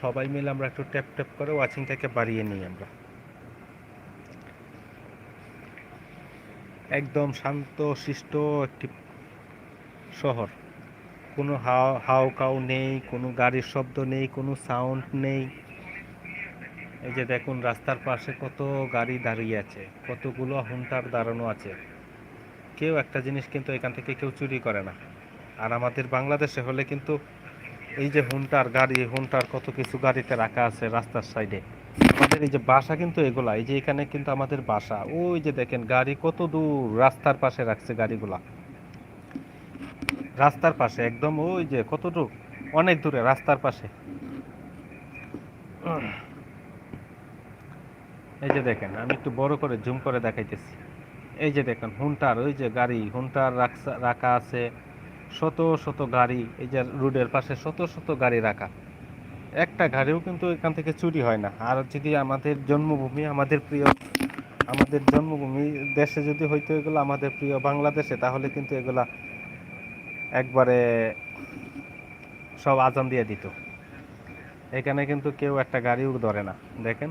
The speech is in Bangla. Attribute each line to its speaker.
Speaker 1: সবাই মিলে আমরা একটু ট্যাপ ট্যাপ করে ওয়াচিংটাকে বাড়িয়ে নিই আমরা। একদম শান্ত শিষ্ট একটি শহর, কোনো হাও কাউ নেই, কোনো গাড়ির শব্দ নেই, কোনো সাউন্ড নেই। এই যে দেখুন রাস্তার পাশে কত গাড়ি দাঁড়িয়ে আছে, কতগুলো হুন্টার দাঁড়ানো আছে। কেউ একটা জিনিস কিন্তু এখান থেকে কেউ চুরি করে না। আর আমাদের বাংলাদেশে হলে কিন্তু এই যে হুন্টার কত কিছু গাড়িতে রাখা আছে রাস্তার সাইডে। আমাদের এই যে বাসা কিন্তু এগুলা, এই যে এখানে কিন্তু আমাদের বাসা, ওই যে দেখেন গাড়ি কত দূর রাস্তার পাশে রাখছে গাড়িগুলা, রাস্তার পাশে একদম ওই যে কতটুক অনেক দূরে রাস্তার পাশে। এই যে দেখেন আমি একটু বড় করে জুম করে দেখাইতেছি। এই যে দেখেন হুন্টার, ওই যে গাড়ি হুন্টার রাখা আছে, শত শত গাড়ি এই যে রোডের পাশে শত শত গাড়ি রাখা। একটা গাড়িও কিন্তু এখান থেকে চুরি হয় না। আর যদি আমাদের জন্মভূমি, আমাদের জন্মভূমি দেশে যদি হইতো এগুলো, আমাদের প্রিয় বাংলাদেশে, তাহলে কিন্তু এগুলা একবারে সব আজান দিয়ে দিত। এখানে কিন্তু কেউ একটা গাড়িও ধরে না, দেখেন।